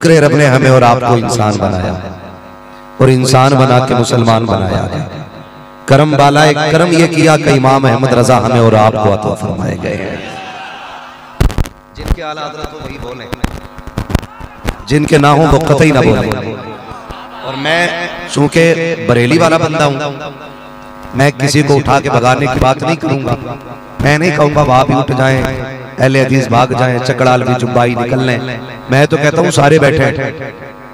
रब ने हमें और आपको इंसान बनाया और इंसान बना के मुसलमान बनाया है। करम वाला एक करम ये किया कि इमाम अहमद रजा हमें और आपको अता फरमाए गए हैं। जिनके आला हज़रत वही बोले, जिनके ना हो वो कतई ना बोले। और मैं चूंकि बरेली वाला बंदा हूं, मैं किसी को उठा के भगाने की बात नहीं करूंगा। मैं नहीं कहूंगा वहां भी उठ जाएं, अहले हदीस भाग जाएं, चकड़ाल भी जुब्बाई निकल लें। मैं तो कहता हूं सारे बैठे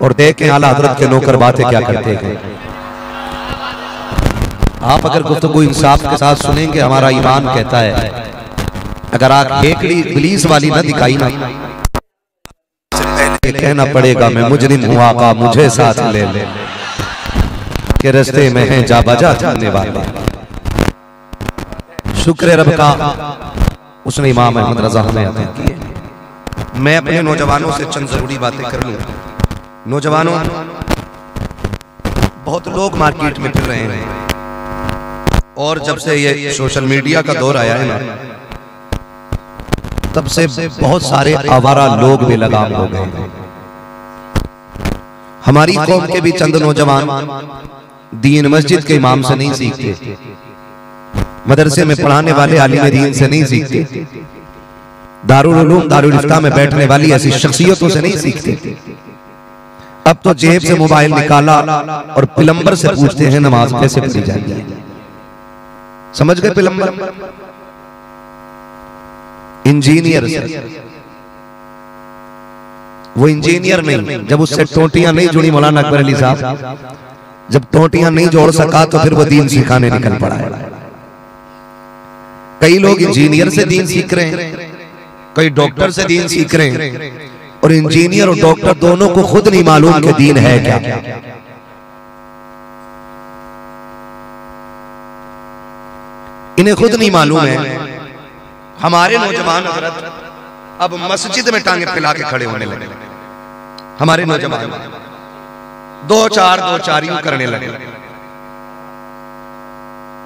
और देखें आला हज़रत के नौकर बातें क्या करते हैं। आप अगर गुफ्तगू इंसाफ के साथ सुनेंगे, हमारा ईमान कहता है अगर आप हेकड़ी इब्लीस वाली ना दिखाई ना, कहना पड़ेगा मैं मुजरिम हूं आका मुझे साथ ले ले के रास्ते में है जा बजा जाने वाले। शुक्र रब का उसने इमाम अहमद रजा हमें अता किए। मैं अपने नौजवानों से चंद जरूरी बातें कर लूं। नौजवानों, बहुत लोग मार्केट में फिर रहे हैं और जब से ये सोशल मीडिया का दौर आया है ना, तब से बहुत सारे आवारा लोग भी लगाम हो गए। हमारी कौम के भी चंद नौजवान दीन मस्जिद के इमाम से नहीं सीखते, मदरसे में पढ़ाने वाले आलिम दीन से नहीं सीखते, दारुल उलूम दारुल इफ्ता में बैठने वाली ऐसी शख्सियतों से नहीं सीखते। अब तो जेब से मोबाइल निकाला और प्लम्बर से पूछते हैं नमाज कैसे पढ़ी जाती है। समझ गए? प्लम्बर इंजीनियर से, वो इंजीनियर नहीं, जब उससे टोटियां नहीं जुड़ी मौलाना अकबर अली साहब, जब टोटियां नहीं जोड़ सका तो फिर वो दीन सिखाने निकल पड़ा है। कई लोग इंजीनियर से दीन सीख रहे हैं, कई डॉक्टर से दीन सीख रहे हैं, और इंजीनियर और डॉक्टर दोनों को खुद नहीं मालूम कि दीन है क्या। इन्हें खुद नहीं मालूम है। हमारे नौजवान हजरत अब मस्जिद में टांगे फैला के खड़े होने लगे। हमारे नौजवान दो चार यूं करने लगे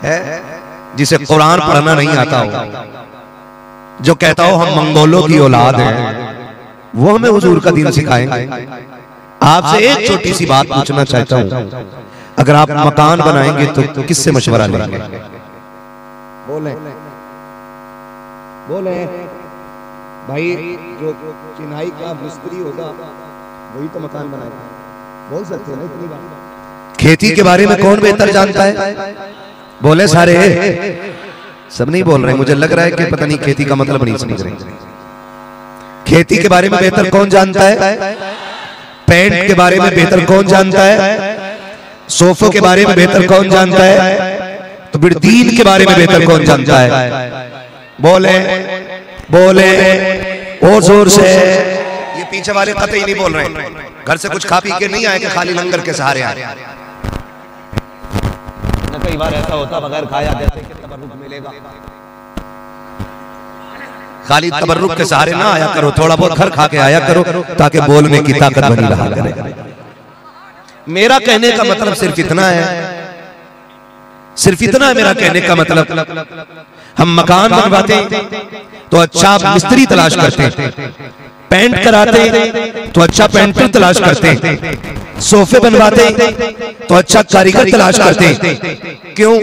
है। जिसे कुरान पढ़ना नहीं आता हो, जो कहता हो हम मंगोलों की औलाद हैं, वो हमें हुजूर का दीन सिखाएंगे। आपसे एक छोटी सी बात पूछना चाहता हूं, अगर आप मकान बनाएंगे तो किससे मशवरा लेंगे? बोले बोले भाई, जो चिनाई का मिस्त्री होगा वही तो मकान बनाएगा। बोल सकते हैं ना इतनी बात? खेती के बारे में कौन बेहतर जानता है? बोले सारे, सब नहीं बोल रहे। मुझे लग रहा है कि पता नहीं खेती का मतलब नहीं समझ रहे। खेती के बारे में बेहतर कौन जानता है? पेंट के बारे में बेहतर कौन जानता है? सोफों के बारे में बेहतर कौन जानता है? तो फिर दीन के बारे में बेहतर कौन जानता है? बोले बोले और जोर से। ये पीछे वाले कतई नहीं बोल रहे, घर से कुछ खा पी के नहीं आए कि खाली लंगर के सहारे आए। कई बार ऐसा होता बगैर खाया जैसे कि तबर्रुक मिलेगा। खाली तबर्रुक के सहारे ना आया करो, थोड़ा बहुत घर खा के आया करो ताकि बोलने की ताकत बनी रहा करे। मेरा कहने का मतलब सिर्फ इतना है, सिर्फ इतना है मेरा कहने का मतलब। हम मकान बनवाते तो अच्छा मिस्त्री तलाश करते, पेंट कराते तो अच्छा पेंटर तलाश करते, सोफे बनवाते तो अच्छा कारीगर तलाश करते। क्यों?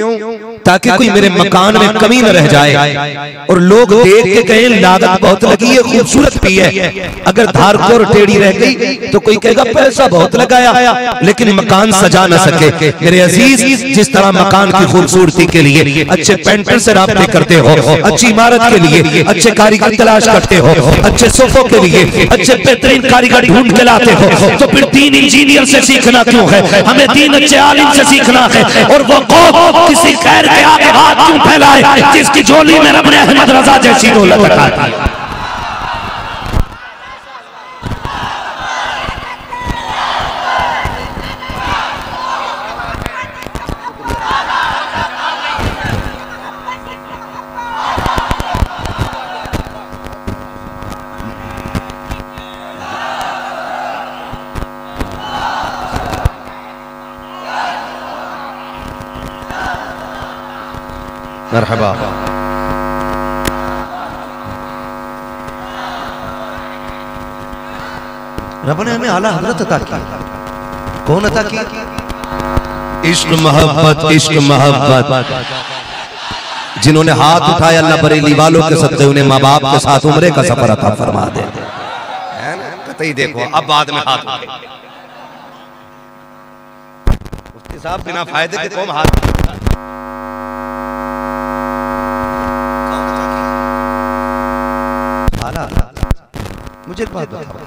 ताकि कोई मेरे मकान में कमी न रह जाए और लोग देख के कहें लागत बहुत लगी है, खूबसूरत भी है। अगर धार को और टेढ़ी रह गई तो कोई कहेगा पैसा बहुत लगाया, लेकिन मकान सजा न सके। मेरे अजीज, जिस तरह मकान की खूबसूरती के लिए अच्छे पेंटर से राब्ते करते हो, अच्छी इमारत के लिए अच्छे कारीगर तलाश करते हो, अच्छे सोफों के लिए अच्छे बेहतरीन कारीगर ढूंढ के लाते हो, तो फिर दीन इंजीनियर से सीखना क्यों है? हमें दीन अच्छे आलिम से सीखना है। और वो कौम किसी खैर के आगे हाथ क्यों फैलाए जिसकी झोली में रब ने अहमद रजा जैसी दौलत रखा है? मरहबा। रब ने हमें आला हजरत अता की। कौन अता की? इश्क मोहब्बत, इश्क मोहब्बत। जिन्होंने हाथ उठाए अल्लाह बरेली वालों के सदक़े उन्हें माँ बाप के साथ उम्रे का सफर अता फरमा दे। कतई देखो अब बाद में हाथ उठे उसके साथ बिना फायदे के कौन हाथ। आला मुझे एक बात बताओ,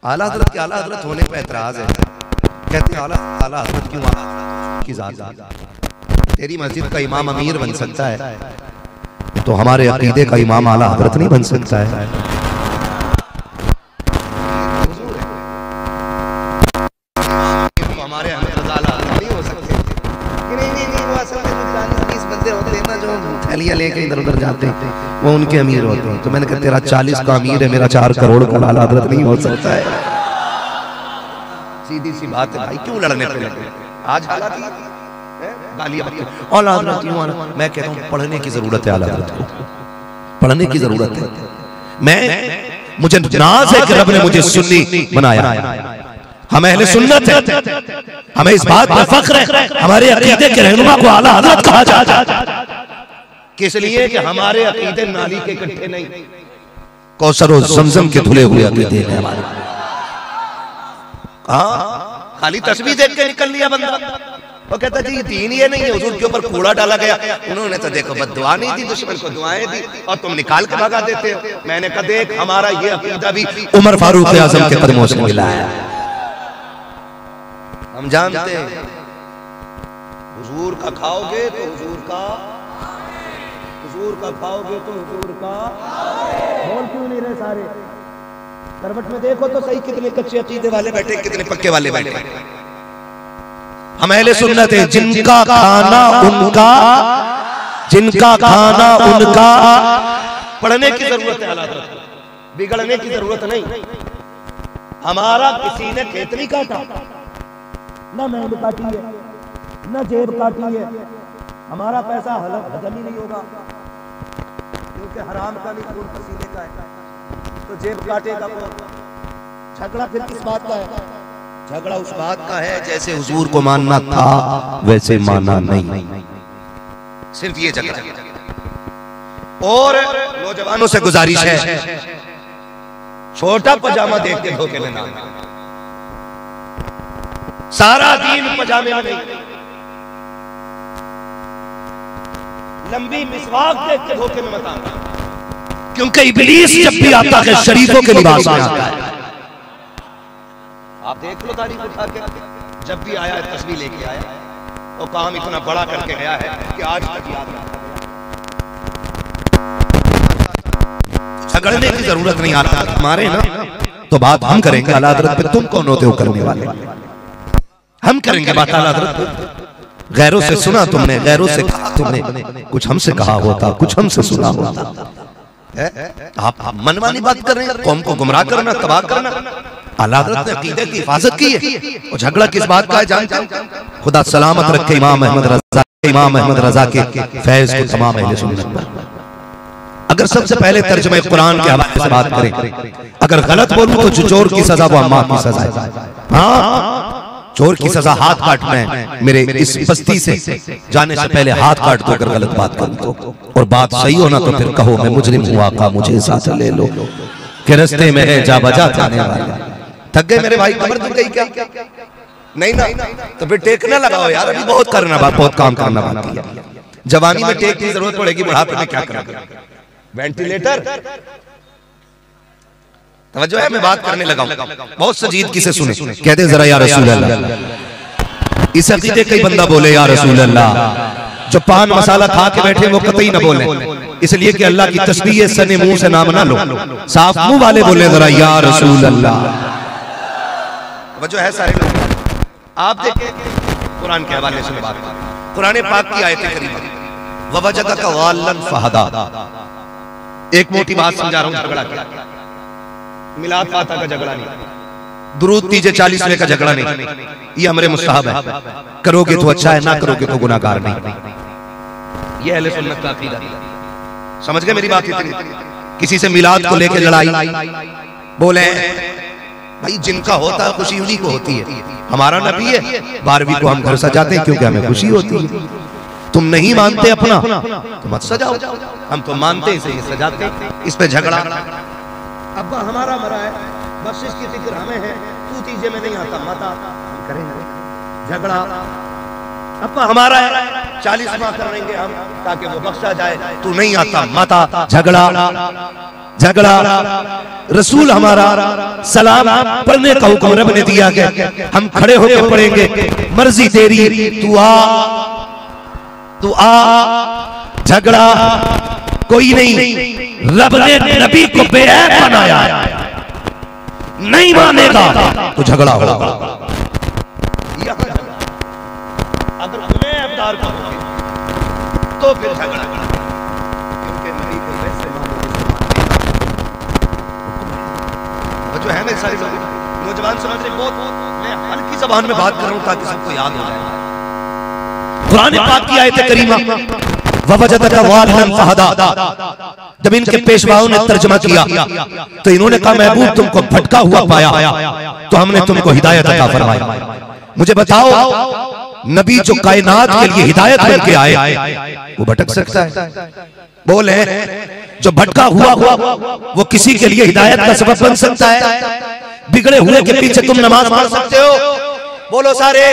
आला हज़रत के आला हज़रत होने पर एतराज है। कहते हैं आला हज़रत क्यों आला की ज़ात। तेरी मस्जिद का इमाम अमीर बन सकता है तो हमारे अकीदे का इमाम आला हज़रत नहीं बन सकता है। हमारे नहीं हो सकते। नहीं वो असल में 40 बंदे होते हैं ना जो थैलियां लेके इधर उधर जाते हैं, वो उनके अमीर होते हैं। तो मैंने कहा तेरा 40 का अमीर है, मेरा 4 करोड़ का आला हज़रत नहीं हो सकता है। सीधी सी बात है भाई, क्यों लड़ने पे लगे। आज हालात मैं कहता हूँ पढ़ने की जरूरत है, आला हज़रत को पढ़ने की जरूरत है। मुझे नाज है कि रब ने मुझे सुन्नी बनाया। हम अहले सुन्नत है, हमें इस बात पर फख्र है हमारे अकीदे के रहनुमा को आला हज़रत कहा जाता है। किस लिए कि हमारे अकीदे नाली के इकट्ठे नहीं, कौसर और ज़मज़म के धुले हुए अकीदे हैं हमारे। हाँ खाली तस्वीर देख के निकल लिया बंदा, वो कहता जी दीन ये नहीं है, हुजूर के ऊपर कूड़ा डाला गया। उन्होंने तो देखो बद्दुआ नहीं दी, दुश्मन को दुआएं दी और तुम निकाल के भगा देते हो। मैंने कहा देख हमारा ये अकीदा भी उमर फारूक आज़म के कदमों से मिला है। हम जानते हैं हुजूर का खाओगे तो हुजूर का खाओगे तो हुजूर का। बोल क्यों नहीं रहे सारे? करवट में देखो तो सही, कितने कच्चे अकीदे वाले बैठे, कितने पक्के वाले बैठे। हम अहले सुन्नत हैं, जिनका खाना उनका, जिनका खाना उनका। पढ़ने की जरूरत है, बिगड़ने की जरूरत नहीं। हमारा किसी ने खेत नहीं काटा, ना मेहनत काटी है, ना जेब काटी है। हमारा पैसा हजम ही नहीं होगा क्योंकि हराम का नहीं, खून पसीने का है। तो जेब काटेगा कौन? झगड़ा फिर किस बात का है? झगड़ा उस बात का है जैसे हुजूर को मानना था वैसे माना नहीं, सिर्फ ये झगड़ा। और नौजवानों से गुजारिश है छोटा पजामा देख के धोखे में ना, सारा दिन पजामे में नहीं। लंबी मिसवाक देख के धोखे में मत आना, क्योंकि इब्लीस जब भी आता है शरीफों के लिबास में आता है। आप देख लो तारीख उठा के, जब भी आया तस्वीर लेके आया और काम इतना बड़ा करके गया है कि आज तक याद रखा। झगड़ने की जरूरत नहीं आता हमारे ना, तो बात हम करेंगे आला हज़रत पे, तुम कौन होते हो करने वाले? हम करेंगे बात आला हज़रत पे। गैरों से सुना तुमने, गैरों से कहा तुमने, कुछ हमसे कहा होता, कुछ हमसे सुना होता। आप मनमानी बात कर रहे हैं, कौम को गुमराह करना, तबाह करना। आला हज़रत ने अकीदे की हिफाजत की है और झगड़ा किस बात का है जानते हैं? खुदा सलामत रखे इमाम अहमद रजा के फैज को तमाम अहले सुन्नत पर। अगर सबसे पहले तर्जुमे कुरान के हवाले से बात करें, अगर गलत बोलूं तो चोर की सजा वो अम्मा की सजा है। हाँ चोर की सजा हाथ काटना है। मेरे इस बस्ती से जाने से पहले हाथ काट दो अगर गलत बात करूं तो, और बात सही हो ना तो फिर कहो मैं मुजरिम हुआ का मुझे साथ ले लो के रस्ते में है जा बजा जाने वाला। थक गए मेरे भाई, कमर दुख गई क्या? नहीं ना, तो फिर टेक ना लगाओ यार, अभी बहुत करना, बहुत काम करना बाकी है। जवानी में टेक की जरूरत पड़ेगी, बुढ़ापे में क्या करेंगे? वेंटिलेटर। तवज्जो है, मैं बात करने लगा हूं, बहुत संजीदगी से सुने। कहते जरा या रसूल अल्लाह, इस अकीदे कई बंदा बोले या रसूल अल्लाह, जो पान मसाला खा के बैठे वो कतई न बोले, इसलिए कि अल्लाह की तस्बीह सने मुंह से नाम ना लो। साफ मुंह वाले बोले जरा या रसूल अल्लाह। वजह है सारे लोग। आप देखें कुरान के हवाले से बात, कुरान पाक की आयत करीमा ववजदक गाल्लन फहदा। एक मोटी बात समझा रहा हूं, झगड़ा क्या, मिलाद फाता का झगड़ा नहीं, दुरूद तीजे 40वें का झगड़ा नहीं, ये अमरे मुस्तहब है। करोगे तो अच्छा है, ना करोगे तो गुनाहगार नहीं। ये अहले सुन्नत का अकीदा। समझ गए मेरी बात? इतनी किसी से मिलाद को लेकर लड़ाई, बोले भाई जिनका होता है खुशी उन्हीं को होती है। हमारा नबी है, 12वीं को हम घर सजाते हैं क्योंकि हमें खुशी होती है। तुम नहीं मानते अपना तो मत सजाओ, हम तो मानते इसे सजाते। इस पे झगड़ा, अब्बा हमारा मरा है, बख्शिश की फिक्र हमें है, तू चीजें में नहीं आता माता, हम करेंगे झगड़ा। अब्बा हमारा है, 40 माह करेंगे हम ताकि वो बख्शा जाए, तू नहीं आता माता, झगड़ा झगड़ा। रसूल हमारा सलाम पढ़ने का हुक्म रब ने दिया गया, हम खड़े होकर पढ़ेंगे, मर्जी तेरी, तू आ झगड़ा कोई नहीं। रब ने नबी को बेऐब बनाया, नहीं मानेगा तो झगड़ा होगा। अगर उन्हें अवतार करोगे तो फिर झगड़ा, क्योंकि नबी को वैसे जो है ना सारी नौजवान समझ रहे, बहुत मैं हल्की ज़बान में बात कर रहा हूं ताकि सबको याद हो जाए। कुरान पाक की आयत करीमा ववजदका वालिदन फहदा, जब इनके पेशवाओं ने तर्जुमा किया तो इन्होंने कहा महबूब तुमको भटका हुआ पाया तो हमने तुमको हिदायत अता फरमाई। मुझे बताओ नबी जो कायनात के लिए हिदायत बन के आए वो भटक सकता है? बोले जो भटका हुआ वो किसी के लिए हिदायत का सबब बन सकता है? बिगड़े हुए के पीछे तुम नमाज पढ़ सकते हो? बोलो सारे।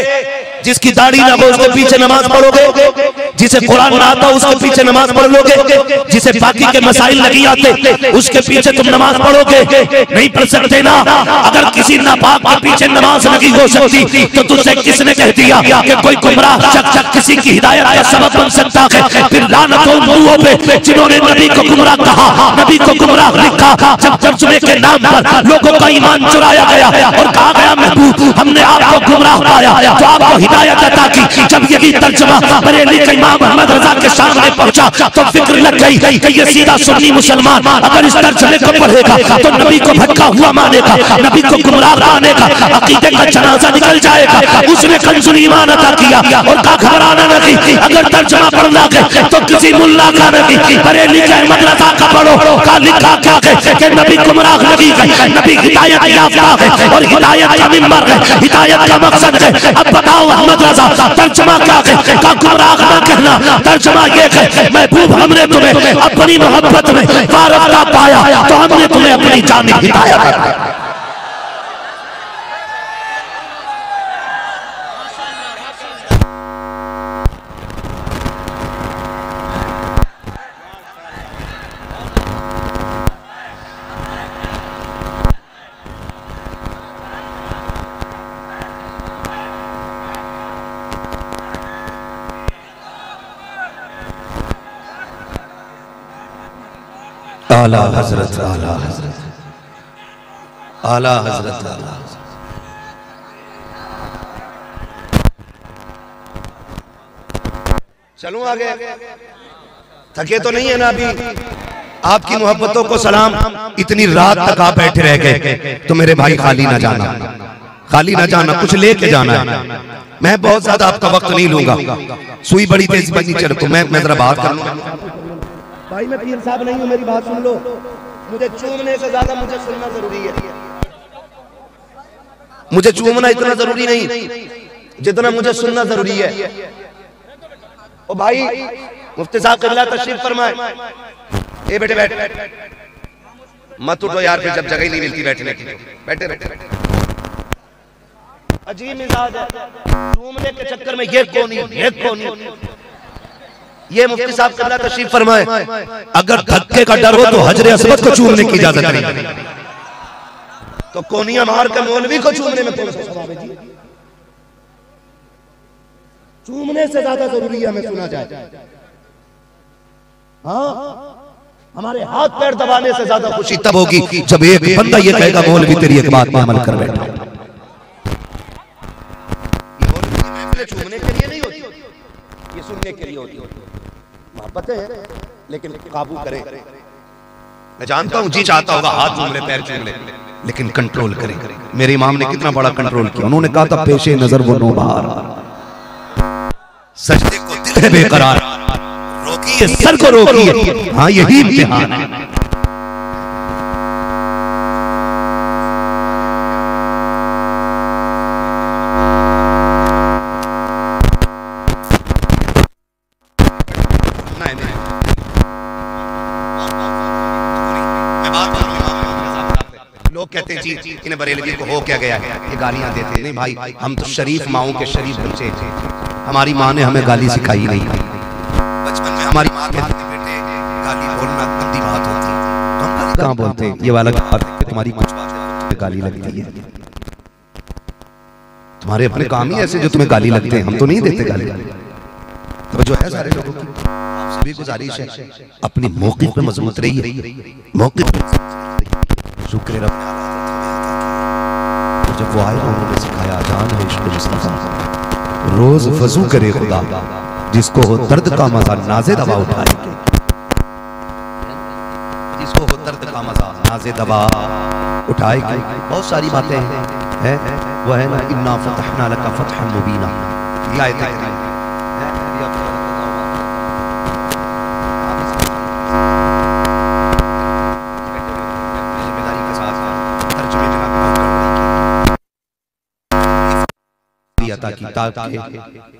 जिसकी दाढ़ी ना हो उसके पीछे नमाज पढ़ोगे? जिसे कुरान ना आता उसके पीछे नमाज पढ़ लोगे? जिसे बाकी के मसाइल नहीं आते उसके पीछे तुम नमाज पढ़ोगे? नहीं पढ़ सकते ना। अगर किसी नापाक के पीछे नमाज नहीं हो सकती तो तुझसे किसने कह दिया कि कोई गुमराह शख्स किसी की हिदायत का सबब बन सकता है? फिर लानत हो उन लोगों पे जिन्होंने नबी को गुमराह कहा, नबी को गुमराह लिखा। जब तर्जुमे के नाम पर लोगों का ईमान चुराया गया और कहा गया महबूब हमने आपको गुमराह पाया तो आपको हिदायत अता की। जब यही तर्जुमा बरेली के इमाम अहमद रजा के सामने पहुंचा तो फिक्र लग गई कि ये सीधा सुन्नी मुसलमान अगर इस तर्जुमे को पढ़ेगा तो नबी को भटका हुआ मानेगा, नबी को गुमराह मानेगा, अकीदे का जनाजा निकल जाएगा। उसने कंजुल ईमान अता किया और कहा घबराना नहीं, अगर तर्जुमा पढ़ना है तो किसी मुल्ला का नहीं, बरेली के अहमद रजा का पढ़ो। का लिखा क्या है कि नबी गुमराह नहीं है, नबी हिदायत याफ्ता है और हिदायत का मिंबर है, हिदायत का मकसद है। अब बताओ अहमद रजा तर्जुमा क्या है? का गुमराह ना कहना, तर्जुमा ये है महबूब हमने तुम्हें अपनी मोहब्बत में वारफ्ता पाया तो हमने तुम्हें अपनी जानिब हिदायत दी। आला हजरत, आला हजरत, आला हजरत, आला हजरत। चलूं आगे? थके तो नहीं है ना अभी? आपकी मोहब्बतों को सलाम। इतनी रात तक आप बैठे रह गए तो मेरे भाई खाली ना जाना, खाली ना जाना, कुछ लेके जाना है। मैं बहुत ज्यादा आपका वक्त नहीं लूंगा, सुई बड़ी तेज बनी चल तो मैं जरा बात करूंगा। भाई मैं पीर साहब नहीं हूं, मेरी बात सुन लो। मुझे चूमने से ज्यादा मुझे सुनना जरूरी है। मुझे चूमना इतना जरूरी नहीं जितना मुझे सुनना जरूरी है। ओ भाई मुफ्ती साहब क़िबला तशरीफ फरमाए। ए बेटे बैठ, मत उठो यार, फिर जब जगह ही नहीं मिलती बैठने की। बैठे बैठे बैठे। अजीब मिजाज है, चूमने के चक्कर में ये कोनी। ये मुफ्ती साहब क़िबला तशरीफ फरमाए। अगर धक्के का डर हो तो हजरे अस्वद को चूमने की इजाजत नहीं, तो कोनिया मार कर मौलवी को चूमने में कौन सा सवाब है जी? चूमने से ज्यादा जरूरी है हमें सुना जाए। हाँ, हमारे हाथ पैर दबाने से ज्यादा खुशी तब होगी जब एक बंदा ये कहेगा मौलवी तेरी एक बात में अमल कर बैठा। ये चूमने के लिए नहीं होती, ये सुनने के लिए होती। मोहब्बत है लेकिन काबू करे। मैं जानता हूं जी चाहता होगा हाथ चूम ले, पैर चूम ले, लेकिन कंट्रोल करे। मेरे इमाम ने कितना बड़ा कंट्रोल किया। उन्होंने कहा था पेशे नजर वो नौबहार, सजदे को दिल है बेकरार, रोकिए सर को रोकिए। हाँ यही इम्तिहान है। चीज इन्हें बरेलवी को हो क्या गया, ये गालियां देते नहीं भाई, हम तो शरीफ माओं के शरीफ बच्चे, हमारी माँ ने हमें गाली सिखाई नहीं। बचपन में हमारी माँ कहती थी बेटे गाली बोलना गंदी बात होती है, हम गाली कहाँ बोलते, ये वाला तुम्हारी कुछ बात गाली लगती है, तुम्हारे अपने काम ही ऐसे जो तुम्हें गाली लगते हैं, हम तो नहीं देते गाली। तो जो है सारे लोगों की सभी गुजारिश है अपनी मौक़िफ़ पे मजबूत रहिए, मौक़िफ़ पे शुक्र रब ने जब वो आए उन्होंने सिखाया जान है इश्क़ मुस्तफ़ा, रोज वज़ू करे खुदा जिसको हो दर्द का मजा नाज़े दवा उठाए, जिसको हो दर्द का मजा नाज़े दवा उठाए। बहुत सारी बातें हैं, वो है ना इन्ना फ़तहना लका फ़तहन मुबीना, ये आयत है।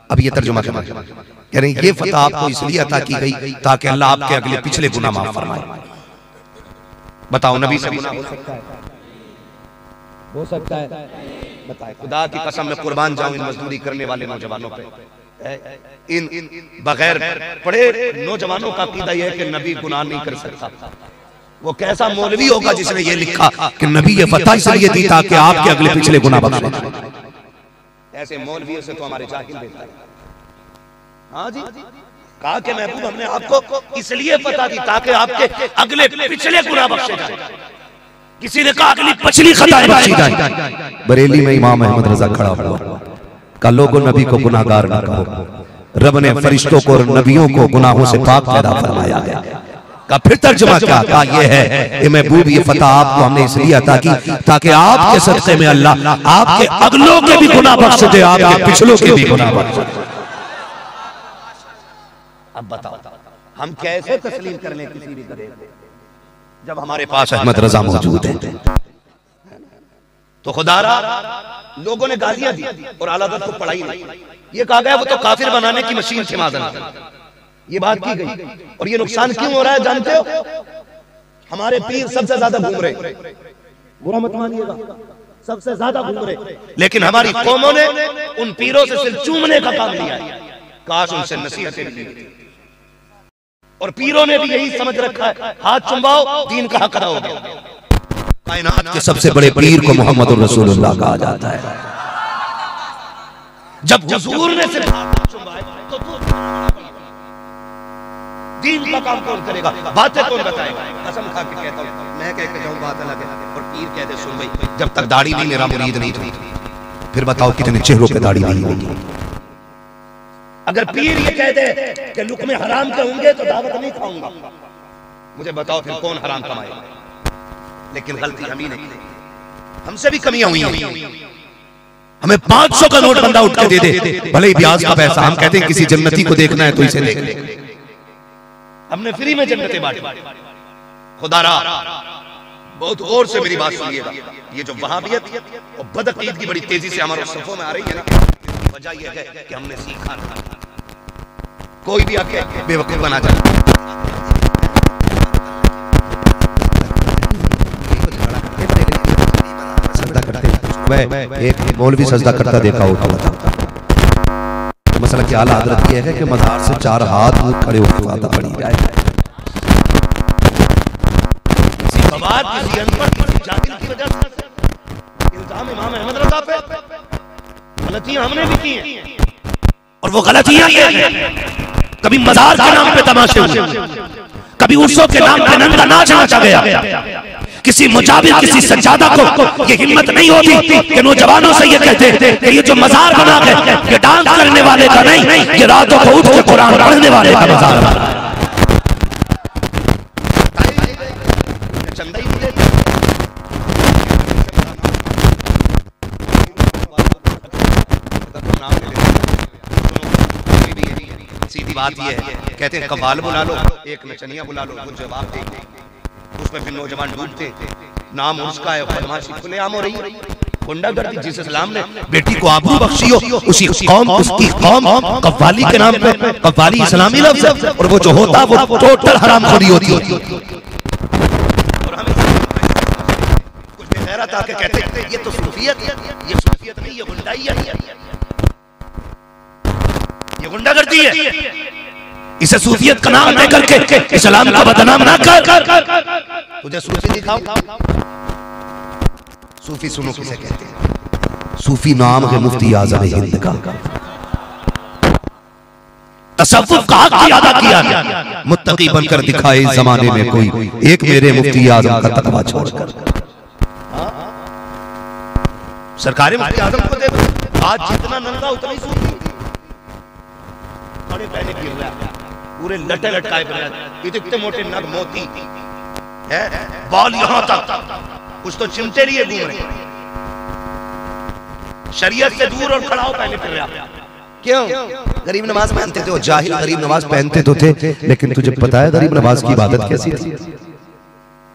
अब ये तर्जुमा कह रहे हैं ये फतह आपको इसलिए अता की गई ताकि अल्लाह आपके अगले पिछले गुनाह माफ फरमाए। बताओ नबी से गुनाह हो सकता है? बताए खुदा की कसम मैं कुर्बान जाऊं इन मजदूरी करने वाले नौजवानों पे, इन बगैर पढ़े नौजवानों का अकीदा यह है कि नबी गुनाह नहीं कर सकता। वो कैसा मौलवी होगा जिसने ये लिखा कि नबी ये फतह इसलिए दी ताकि आपके अगले पिछले गुनाह बख्शे। ऐसे मौलवियों से तो हमारे जाहिल बेहतर है। हाँ जी, कहा कि महबूब हमने आपको इसलिए पता दी ताकि आपके अगले पिछले गुनाह बख्शे जाए। किसी ने कहा अगली पिछली खताएं बख्शी जाए। बरेली में इमाम अहमद रजा खड़ा हुआ, कहा लोगों नबी को गुनाहगार न कहो, रब ने फरिश्तों को और नबियों को गुनाहों से पाक पैदा फरमाया है। का फिर तर्जुमा क्या? कहा यह है कि महबूब ये फतह आपको हमने इसलिए अता की ताकि आपके सदक़े में अल्लाह आपके अगलों के भी गुनाह बख्श दे, आपके पिछलों के भी गुनाह बख्श दे। अब बताओ हम कैसे तस्लीम कर लें किसी भी तरह जब हमारे पास अहमद रजा मौजूद है? तो खुदारा लोगों ने गालियां दी और आला हज़रत को पढ़ाई नहीं। ये कहा गया वो तो काफिर बनाने की मशीन थी माज़न, ये बात की गई। और ये नुकसान क्यों हो रहा है जानते हो? हमारे पीर सबसे ज्यादा घूम रहे, बुरा मत मानिएगा, सबसे ज्यादा घूम रहे, लेकिन हमारी कौमों ने उन पीरों से सिर्फ चूमने का काम लिया है। काश उनसे नसीहतें भी ली। और पीरों ने भी यही समझ रखा है हाथ चुमवाओ दीन का हक अदा हो गया। कायनात के सबसे बड़े पीर को मोहम्मद रसूलुल्लाह कहा जाता है। जब हुजूर ने सिर्फ हाथ चुमवाए तो दीन का काम कौन करेगा? बातें कौन बताएगा? कसम खा के कहता हूं, मैं कह के जाऊं बात अलग है और पीर कह दे सुन भाई जब तक दाढ़ी नहीं मेरा मुरीद नहीं थी, फिर बताओ कितने चेहरों पे दाढ़ी नहीं होगी। अगर पीर ये कह दे कि लुक़मे हराम के होंगे तो दावत नहीं खाऊंगा, मुझे बताओ फिर कौन हराम कमाएगा? लेकिन गलती हम ही नहीं, हमसे भी कमियां हुई हैं। हमें 500 का नोट बंदा उठ के दे दे, भले ही ब्याज का पैसा, हम कहते हैं किसी जन्नती को देखना है तो इसे देख ले। हमने फ्री में जन्नतें बांटी। खुदारा बहुत गौर से मेरी बात सुनिएगा, ये जो वहाबियत और बदअकीदगी बड़ी तेजी से हमारे सफ़ों में आ रही है ना, वजह यह है कि हमने सीखा ना। कोई भी आके बेवकूफ बना जाए, सजदा करते एक मौलवी सजदा करता देखा होगा। मसला क्या हजरत यह है कि मज़ार से 4 हाथ दूर खड़े होकर फातिहा पढ़ी जाए। किसी गवार, किसी अनपढ़, किसी जाहिल की वजह से इल्जाम इमाम अहमद रज़ा पे, गलतियां हमने भी की हैं। और वो गलतियां ये हैं, कभी मज़ार के नाम पे तमाशे हुए, कभी उर्सों के नाम पे नंगा नाच नाचा गया। किसी मुजाबिर, किसी सज्जादा को ये हिम्मत नहीं होती कि नौजवानों से ये कहते कि ये जो मज़ार बना है ये डांस करने वाले का नहीं, ये रातों को उठ के कुरान पढ़ने वाले का मज़ार बना है। सीधी बात ये है, कहते हैं कव्वाल बुला लो, एक नचनिया बुला लो, वो जवाब देंगे, उसमें फिर नौजवान डूबते। नाम उसका है, बदमाशी खुलेआम हो रही है, गुंडागर्दी। जिस इस्लाम ने बेटी को आबरू बख्शी हो, उसकी कौम कव्वाली के नाम पे, कव्वाली इस्लामी लफ्ज़ है और वो जो होता वो टोटल हरामखोरी होती है। और हमें कुछ बेगैरत बयात आके कहते ये तो सूफियत, ये सूफियत नहीं, ये गुंडाई है, ये गुंडागर्दी है। इसे सूफियत का नाम दे करके इस्लाम का बदनाम ना कर। तुझे सूफी दिखाओ, सूफी सुनो किसे कहते हैं। सूफी नाम है मुफ्ती आज़म हिंद का। तसव्वुफ का हक अदा किया, मुत्तकी बनकर दिखाए इस जमाने में कोई एक मेरे मुफ्ती आज़म का तकवा छोड़कर। सरकारी मुफ्ती आज़म को देखो, आज जितना नंगा उतना ही सूफी, बड़े पहले गिर रहा है, पूरे लटे लटकाए इतने मोटे नग मोती है, बाल यहां तक, कुछ तो चिमटे लिए घूम रहे, शरीयत से दूर और खड़ा हो पहले फिर रहा। क्यों? गरीब नमाज पहनते थे, वो जाहिल गरीब नमाज पहनते तो थे, लेकिन तुझे पता है गरीब नमाज की इबादत कैसी थी?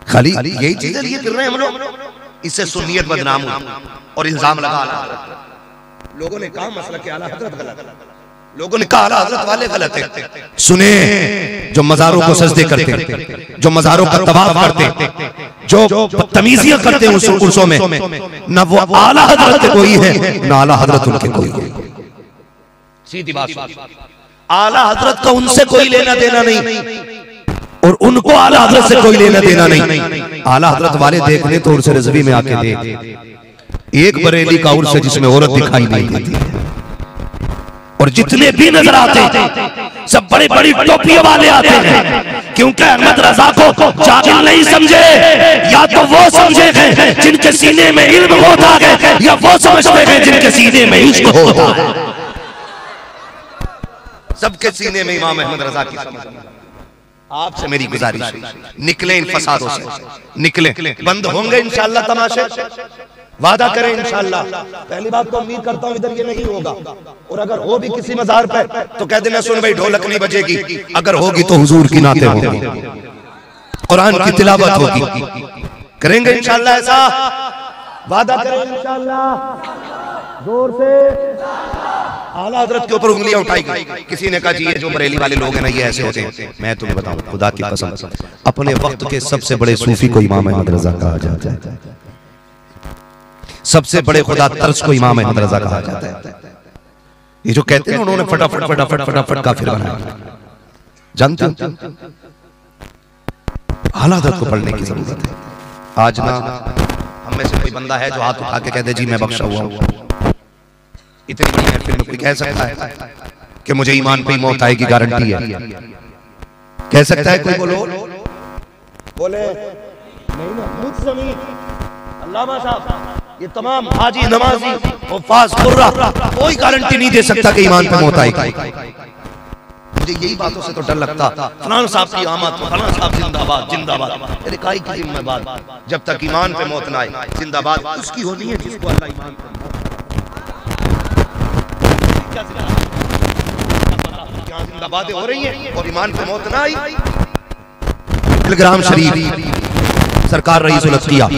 खाली यही चीजें लिए फिर रहे हम लोग। इससे सुन्नियत बदनाम हुई और इल्जाम लगा लोगों ने कहा मसला के आला हजरत गलत, लोगों ने कहा आला हजरत वाले गलत है। सुने, जो मज़ारों को सजदे करते, जो मज़ारों का तवाफ करते, जो बदतमीजियां करते हैं उस उर्सों में, ना वो आला हजरत कोई है ना आला हजरत उनके कोई है। सीधी बात, आला हजरत का उनसे कोई लेना देना नहीं और उनको आला हजरत से कोई लेना देना नहीं। आला हजरत वाले देखने तो उर्स रिजवी में आके देख, एक बरेली का उर्स जिसमें औरत दिखाई नहीं देती, और जितने भी नजर आते सब बड़ी बड़ी टोपियों वाले आते हैं, क्योंकि अहमद रजा को जाहिल नहीं समझे, या तो वो समझे हैं जिनके सीने में इल्म होता है, या वो समझते हैं जिनके सीने में इश्क होता है। सबके सीने में इमाम अहमद रजा की समझ। आपसे मेरी गुजारिश, निकले इन फसादों से, निकले। बंद होंगे इंशाअल्लाह तमाशे, वादा करें इंशाअल्लाह। पहली बात तो उम्मीद करता हूं इधर ये नहीं होगा, और अगर हो भी किसी मजार पे तो कह देना सुन भाई ढोलक नहीं बजेगी, अगर होगी तो हुजूर की नाते होगी, कुरान की तिलावत होगी। करेंगे इंशाअल्लाह ऐसा, वादा करें इंशाअल्लाह, जोर से। आला हजरत के ऊपर उंगलियां उठाई गई, किसी ने कहा जी ये जो बरेली वाले लोग हैं ना ये ऐसे होते हैं। मैं तुम्हें बताऊं खुदा की कसम, अपने वक्त के सबसे बड़े सूफी को इमाम अहमद रजा कहा जाता है, सबसे बड़े खुदा तर्स को इमाम अहमद रजा कहा जाता है। ये जो कहते हैं उन्होंने फटाफट फटाफट फटाफट काफिर बनाया, जानते हो? आला हजरत को पढ़ने की जरूरत है। आज ना हम में से कोई बंदा है जो हाथ उठा के कहते जी मैं बख्शा हुआ हूं, इतनी बड़ी महफिल में कोई कह सकता है कि मुझे ईमान पे ही मौत आएगी गारंटी है? कह सकता है कोई? बोलो बोले नहीं ना, मुझसे नहीं। अल्लामा साहब, ये तमाम हाजी नमाजी हुफ्फाज कुर्रा कोई गारंटी नहीं दे सकता कि ईमान पे मौत आएगी। मुझे यही बातों से तो डर लगता, फलां साहब की आमद, फलां साहब जिंदाबाद जिंदाबाद। अरे काई की जिम्मेदार, जब तक ईमान पे मौत ना आए जिंदाबाद उसकी होनी है जिसको अल्लाह ईमान पे जिंदाबादें हो रही हैं और ईमान पे मौत ना आई। बिलग्राम शरीफ सरकार रईसुल अत्किया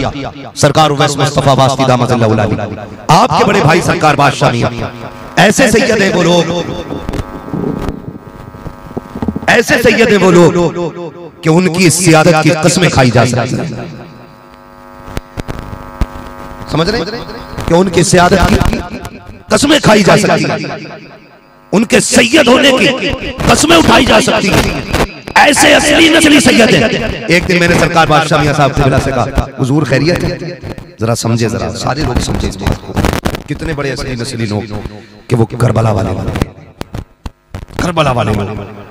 सरकार उवैस मुस्तफा वास्ती दामतुल्लाह उलाली, आपके बड़े भाई सरकार बादशाह मियां, ऐसे सैयद हैं वो लोग, ऐसे सैयद हैं वो लोग कि उनकी सियादत की कस्में खाई जा सकती हैं। समझ रहे? कि उनकी सियादत की कस्में खाई जा सकती हैं, उनके सैयद होने की कस्में उठाई जा सकती हैं। ऐसे असली नस्ली सैयद हैं। एक दिन मैंने सरकार बादशाह मियां साहब से कहा, हुजूर खैरियत है? जरा समझे, जरा सारे लोग समझे इस बात को। कितने बड़े असली नस्ली लोग कि वो करबला वाले, करबला वाले लोग।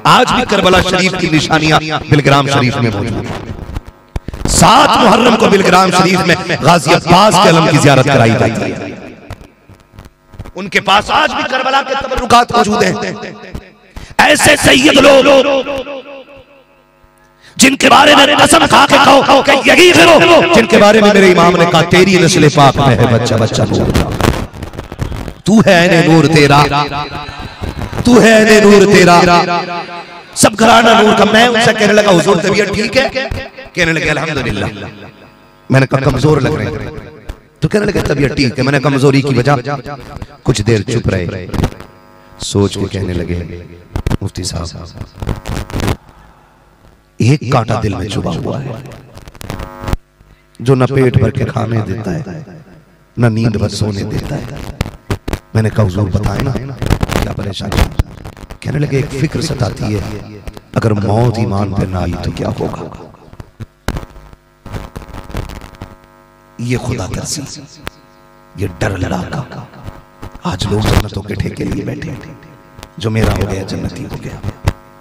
आज भी करबला शरीफ की निशानियां बिलग्राम शरीफ में मौजूद है। 7 मुहर्रम को बिलग्राम शरीफ में गाजी अब्बास के अलम की ज़ियारत कराई जाती है। उनके पास आज भी करबला के तबर्रुकात मौजूद हैं। ऐसे सैयद लोग जिनके बारे में कसम खा के कहो कि यही करो, जिनके बारे में मेरे इमाम ने कहा तेरी नस्ल पाक में है बच्चा बच्चा नूर, तू है ने नूर तेरा, तू है ने नूर तेरा, सब घराना नूर का। मैं उनसे कहने लगा हुजूर तबीयत ठीक है? कहने लगे अल्हम्दुलिल्लाह। मैंने कहा कमजोर लग रहे हैं? तो कहने लगे तबीयत ठीक है। मैंने कमजोरी की वजह? कुछ देर चुप रहे, सोच के कहने लगे मुफ्ती साहब एक कांटा दिल में चुभा हुआ है, जो न पेट भर के खाने देता है न नींद भर सोने देता है। मैंने कहा हुजूर बताए ना क्या परेशानी। कहने लगे एक फिक्र सताती है, अगर मौत ईमान पे ना आई तो क्या होगा। ये खुदा तरसी, ये डर लड़ाका। आज लोग जन्नतों के ठेके लिए बैठे, जो मेरा हो गया जन्नती हो गया।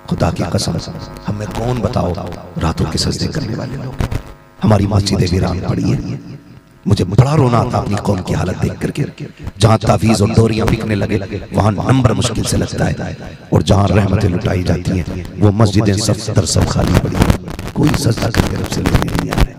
खुदा की कसम, हमें कौन बताओ रातों के सजदे करने वाले लोग। हमारी मस्जिदें वीरान पड़ी है। मुझे बड़ा रोना आता अपनी कौम की हालत देख करके। जहाँ तावीज़ और डोरियां बिकने लगे वहाँ नंबर मुश्किल से लगता है, और जहाँ रहमतें लुटाई जाती हैं वो मस्जिदें सब दर सब खाली पड़ी है। कोई सजदा करके रब से लेने नहीं आ रहा है,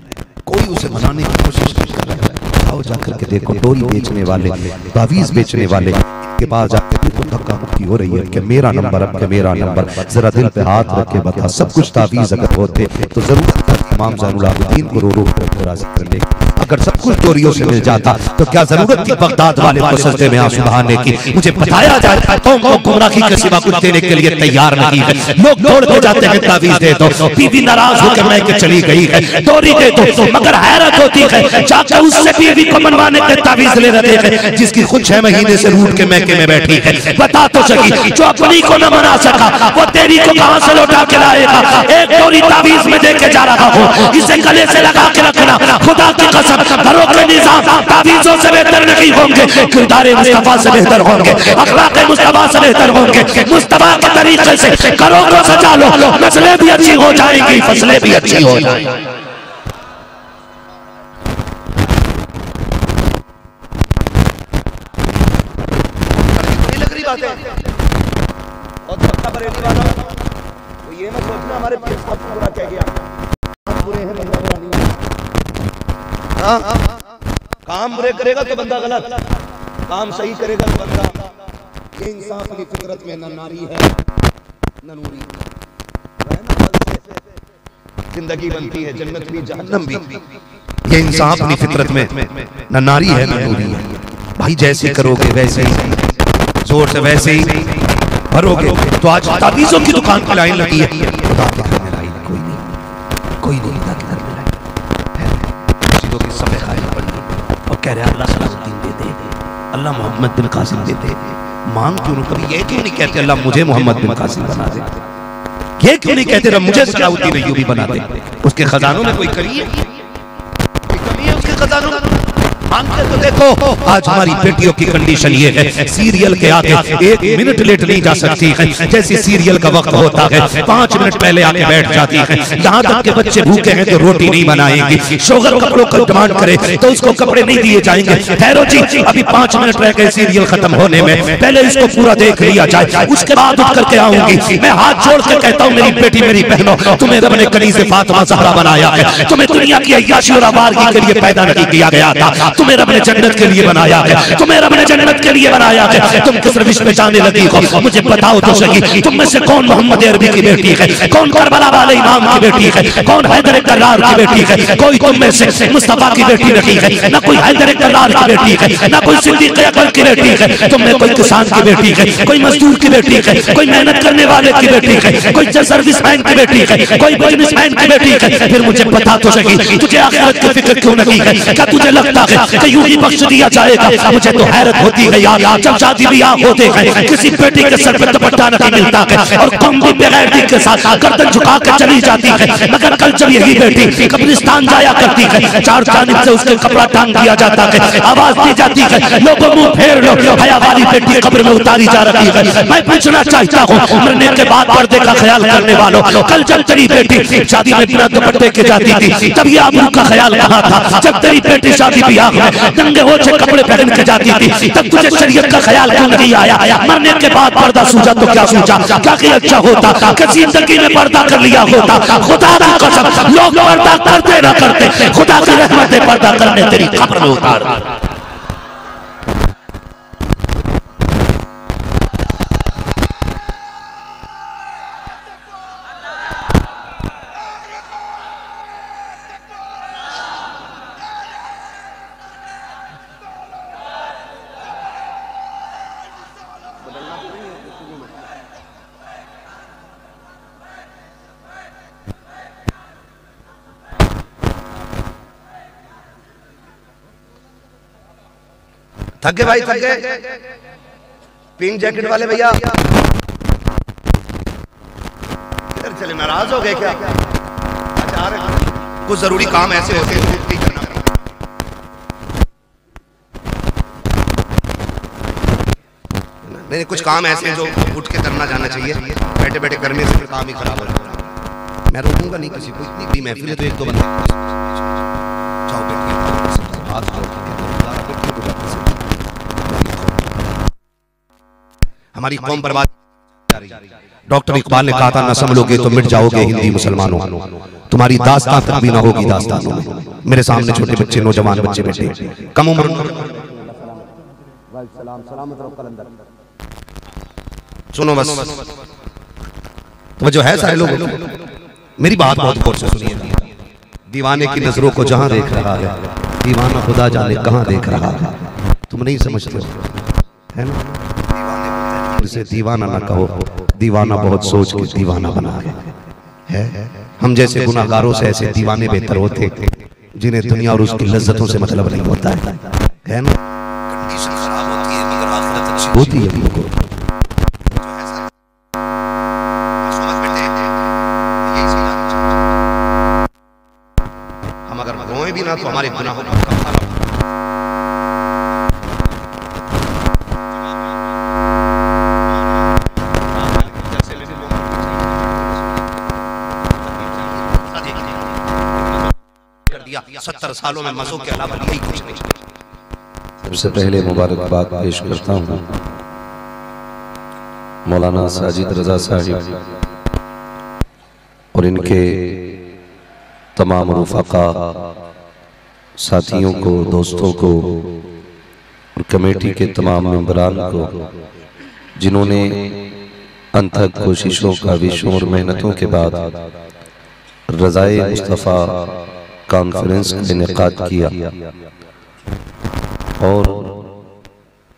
कोई उसे मनाने की कोशिश नहीं कर रहा है। आओ जाकर के देखो, डोरी बेचने वाले, तावीज़ बेचने वाले के पास जाकर तो धक्का मुक्की हो रही है कि मेरा नंबर, अब के मेरा नंबर। जरा दिल पे हाथ रख के बता, सब कुछ तावीज़ अगर होते तो जरूर इमाम ज़ैनुल आबिदीन को रो रो कर राज़ी कर ले। अगर सब कुछ चोरियों से मिल जाता तो क्या जरूरत थी बगदाद वाले को सजदे में आंसू बहाने की। मुझे बताया जाए कौम को गुमराही के सिवा कुछ देने के लिए तैयार नहीं है। लोग दौड़ते जाते हैं तावीज़ दे दो, बीवी नाराज होकर मैके चली गई है, डोरी दे दो, मगर हैरत होती है जाकर उससे बीवी को मनवाने के तावीज़ ले रहे हैं जिसकी खुद 6 महीने से रूठ के मैके में बैठी है। बता तो सकी, जो अपनी को न मना सका वो तेरी को कहां से लौटा के लाएगा। एक डोरी तावीज़ में दे के जा रहा हो, इसे गले से लगा के रखना। खुदा की कसम, घरों के निजाम तावीज़ों से बेहतर नहीं होंगे, किरदार मुस्तफा से बेहतर होंगे, अखलाक मुस्तफा से बेहतर होंगे। मुस्तफा के तरीके से घरों को सजा लो, नस्लें भी अच्छी हो जाएंगी, फसलें भी अच्छी हो जाएंगी। और धक्का बरेली वाला तो ये मत सोचना हमारे पेट सब पूरा कह गया, बुरे हैं बंदा बुरा नहीं है। काम बुरे करेगा तो बंदा गलत, काम सही करेगा तो बंदा। ये इंसाफ की फितरत में न नारी है न नूरी। जिंदगी बनती है जन्नत भी जहन्नम भी, ये इंसाफ की फितरत में न नारी है न नूरी है। भाई जैसे करोगे वैसे ही, जोर से वैसे ही भरोगे। तो आज तावीज़ों की दुकान पर लाइन लगी है, खुदा के घर में लाइन कोई नहीं, कोई नहीं खुदा के घर में लाइन है। मस्जिदों की सब खाली पड़ी और कह रहे अल्लाह सलाहुद्दीन दे दे, अल्लाह मोहम्मद बिन कासिम दे दे। मांग क्यों नहीं, कभी ये क्यों नहीं कहते अल्लाह मुझे मोहम्मद बिन कासिम बना दे। ये क्यों नहीं कहते रब मुझे सलाहुद्दीन अय्यूबी बना दे। उसके खजानों में कोई कमी है, कोई कमी है उसके खजानों में। मांगते तो देखो। आज हमारी बेटियों की कंडीशन ये है, सीरियल के आगे 1 मिनट लेट नहीं जा सकती है। जैसे सीरियल का वक्त होता है 5 मिनट पहले आके बैठ जाती है। यहाँ तक के बच्चे भूखे हैं तो रोटी नहीं बनाएंगी। शोहर कपड़ों का डिमांड करे तो उसको कपड़े नहीं दिए जाएंगे। ठहरो जी, अभी 5 मिनट रह गए सीरियल खत्म होने में, पहले इसको पूरा देख लिया जाए, उसके बाद उठ करके आऊंगी। मैं हाथ जोड़ के कहता हूँ मेरी बेटी मेरी बहनों, तुम्हें रब ने कनीज़ फातिमा ज़हरा बनाया है। तुम्हें दुनिया की अय्याशी और आवारगी के लिए पैदा नहीं किया गया था, तुम्हें रब ने जन्नत के लिए बनाया है। तुम्हें रब ने जन्नत के लिए बनाया है। तुम किस रविश पे जाने लगी हो, मुझे बताओ तो सही। तुम में से कौन मोहम्मद अरबी की बेटी है, कौन करबला वाले इमाम की बेटी है, कौन हैदर कर्रार की बेटी है। कोई तुम में से मुस्तफा की बेटी नहीं है, ना कोई हैदर कर्रार की बेटी है, ना कोई सिद्दीक़ अकबर की बेटी है। तुम में कोई किसान की बेटी है, कोई मजदूर की बेटी है, कोई मेहनत करने वाले की बेटी है, कोई सर्विसमैन की बेटी है, कोई बिजनेसमैन की बेटी है। फिर मुझे बता तो सही, तुझे आखिरत की फिक्र क्यों नहीं है? क्या तुझे लगता है कि यूं ही बख्श दिया जाएगा? मुझे तो हैरत होती है यार, जब शादी ब्याह होते हैं किसी बेटी के सर पे दुपट्टा नहीं मिलता है और कम भी बेगैरती के साथ गर्दन झुका कर चली जाती है। मगर कल जब यही बेटी कब्रिस्तान जाया करती है, 4 जानिब से उसके कपड़ा टांग दिया जाता है, आवाज दी जाती है लोगों मुंह फेर लो, हया वाली बेटी कब्र में उतारी जा रही है। मैं पूछना चाहता हूँ मरने के बाद पर्दे का ख्याल करने वालों, कल जब तेरी बेटी शादी में बिना दुपट्टे के जाती थी तब ये आबरू का ख्याल कहाँ था? जब तेरी बेटी शादी ब्याह में नंगे होठे कपड़े पहन के जाती थी तब तुझे शरीयत का ख्याल क्यों नहीं आया? मरने के बाद पर्दा सूझा तो क्या सूझा? क्या कि अच्छा होता कि जिंदगी में पर्दा कर लिया होता। खुदा की कसम लोग पर्दा करते ना करते, खुदा की रहमत पर्दा करने तेरी कब्र में उतार दी। थक गए भाई, थक गए? पिंक जैकेट वाले भैया इधर चले, नाराज हो गए क्या? अच्छा, कुछ जरूरी काम ऐसे होते हैं ठीक करना। नहीं, कुछ काम ऐसे हैं जो उठ के करना जाना चाहिए, बैठे बैठे करने से फिर काम ही खराब हो जाता है। मैं रोकूंगा नहीं किसी को, इतनी बड़ी महफिल है तो एक दो बंदे हमारी कौम बर्बाद। डॉक्टर इकबाल ने कहा था, न संभलोगे तो मिट जाओगे हिंदी मुसलमानों, तुम्हारी दास्तां तक भी ना होगी दास्तानों में। मेरे सामने छोटे बच्चे, नौजवान बच्चे बैठे, कम उम्र, सुनो बस, तो जो है सारे लोग, मेरी बात बहुत गौर से सुनिए। दीवाने की नजरों को जहां देख रहा है, दीवाना खुदा जाने कहां देख रहा है। तुम नहीं समझते हो, है ना? इसे दीवाना ना कहो, दीवाना बहुत सोच के दीवाना बना है। हम जैसे गुनाहगारों से ऐसे दीवाने बेहतर होते जिन्हें दुनिया और उसकी लज्जतों से मतलब नहीं होता है ना? कंडीशन खराब होती है मगर आखिरत अच्छी होती है। हम अगर रोए भी ना तो हमारे गुनाहों का कफारा। कर दिया 70 सालों में मज़ों के अलावा यही कुछ नहीं। सबसे पहले मुबारकबाद पेश करता हूँ मौलाना साजिद रजा साहिब और इनके तमाम रुफ़ाक़ा, साथियों को, दोस्तों को और कमेटी के तमाम मेंबरान को, जिन्होंने अनथक कोशिशों, काविशों और मेहनतों के बाद रज़ाए मुस्तफ़ा कॉन्फ्रेंस का इनेकाद किया और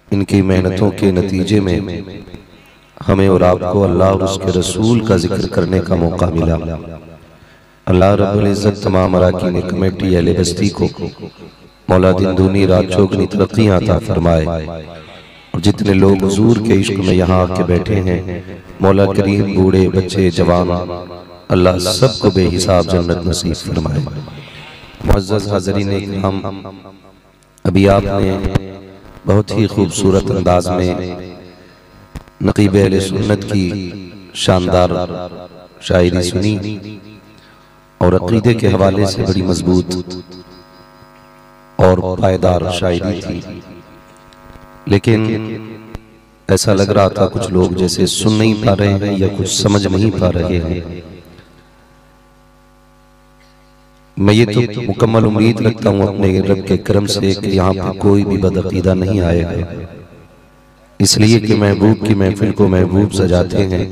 इनकी मेहनतों के नतीजे में हमें और आपको अल्लाह और उसके रसूल का जिक्र करने का मौका मिला। अल्लाह रब्बुल इज़्ज़त तमाम अराकीन कमेटी अहले बस्ती को मौला दिन दूनी रात चौगनी तरक्कियां अता फरमाए और जितने लोग हुजूर के इश्क में यहाँ आके बैठे हैं, मौला करीम बूढ़े बच्चे जवान, अल्लाह सबको बेहिसाब जन्नत नसीब फरमाए। मुअज़्ज़ज़ हाज़रीन इकराम, अभी आपने बहुत ही खूबसूरत अंदाज में नक़ीब अहले सुन्नत की शानदार शायरी सुनी और अक़ीदे के हवाले से बड़ी मजबूत और पायदार शायरी थी। लेकिन ऐसा लग रहा था कुछ लोग जैसे सुन नहीं पा रहे हैं या कुछ समझ नहीं पा रहे हैं। मैं ये तो मुकम्मल उम्मीद रखता हूँ अपने रब के करम से कि यहाँ पर कोई भी बदअक़ीदा नहीं आएगा, इसलिए कि महबूब की महफिल को महबूब सजाते हैं,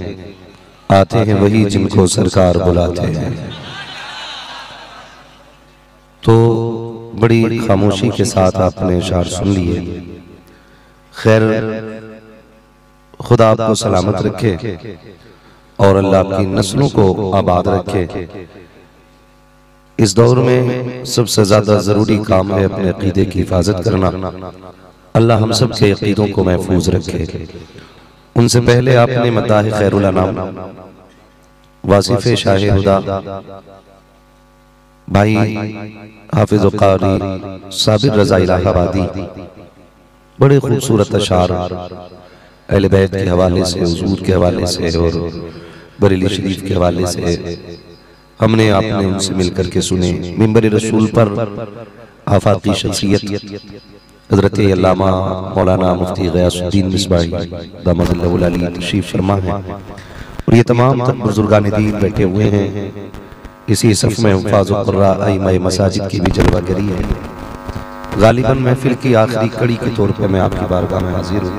आते हैं वही जिनको सरकार बुलाते हैं। तो बड़ी खामोशी के साथ आपने इशार सुन लिए। खैर, खुदा आपको सलामत रखे और अल्लाह आपकी नस्लों को आबाद रखे। इस दौर में सबसे ज्यादा जरूरी काम है अपने अकीदे की हिफाजत करना। अल्लाह हम सब के अकीदों को महफूज रखे। उनसे पहले आपने मदाह खैरुल अनाम वासिफ शाह हुदा भाई हाफिज कारी साबिर रजा इलाहाबादी बड़े खूबसूरत अशार अहले बैत के हवाले से, हुजूर के हवाले से और बरेली शरीफ के हवाले से हमने आपने उनसे मिलकर के सुने। मिंबर रसूल पर आफाकी शख्सियत हज़रत अल्लामा मौलाना मुफ्ती ग़ियासुद्दीन मिसबाही दामदल्लाहु अली तशरीफ फरमा है और ये तमाम बुजुर्गान दीन बैठे हुए हैं। इसी सफ़ में हुफ़ाज़ व क़ुर्रा अइम्माए मसाजिद की भी जलवागरी है। गालिबन महफिल की आखिरी कड़ी के तौर पर मैं आपकी बारगाह में हाजिर हूँ।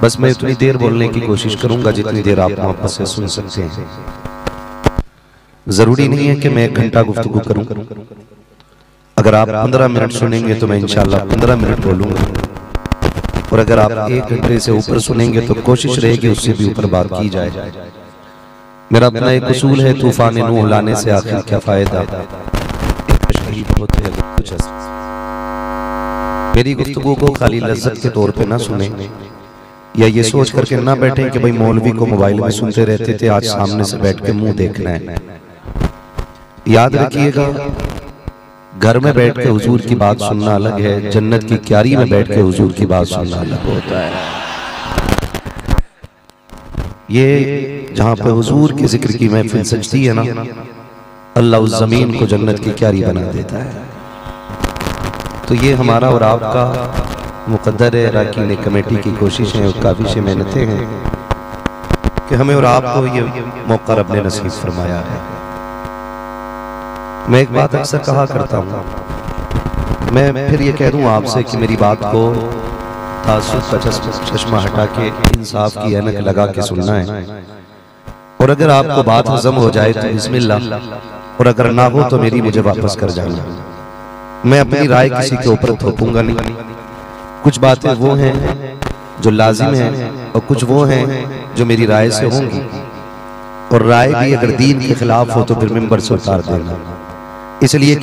बस मैं उतनी देर बोलने की कोशिश करूंगा जितनी देर आप मोहब्बत से सुन सकते हैं। जरूरी नहीं है कि मैं 1 घंटा गुफ्तगू करूं। अगर आप 15 मिनट सुनेंगे तो मैं इंशाल्लाह 15 मिनट बोलूंगा, और अगर आप 1 घंटे से ऊपर सुनेंगे तो कोशिश रहेगी उससे भी ऊपर बात की जाए। मेरा अपना एक उसूल है, तूफान नूह लाने से आखिर क्या फायदा, बहुत है कुछ मेरी गुफ्तगू को खाली लज्जत के तौर पे ना सुने, या ये सोच करके ना बैठे कि भाई मौलवी को मोबाइल में सुनते रहते थे, आज सामने से बैठ के मुंह देखना है। याद रखिएगा, घर में बैठ के हुजूर की बात सुनना अलग है, जन्नत की क्यारी में बैठ के हुजूर की बात सुनना अलग होता है। ये जहां पे हुजूर के जिक्र की महफिल सजती है ना, अल्लाह उस जमीन को जन्नत की क्यारी बना देता है। तो ये हमारा और आपका मुकद्दर है, अरकान कमेटी की कोशिशें और काबिश मेहनतें हैं कि हमें और आपको ये मौका रब ने नसीब फरमाया है। मैं एक बात अक्सर कहा करता हूँ, मैं फिर ये कह दूँ आपसे कि मेरी बात को तासुब का चश्मा हटा के इंसाफ की ऐनक लगा के सुनना है, और अगर आपको बात हजम हो जाए तो बिस्मिल्लाह, और अगर ना हो तो मेरी मुझे वापस कर जाना। मैं अपनी राय किसी के ऊपर थोपूंगा नहीं। कुछ बातें वो हैं जो लाजिम हैं और कुछ वो हैं जो मेरी राय से होंगी, और राय भी अगर दीन के खिलाफ हो तो फिर मिंबर से उतार देना। इसलिए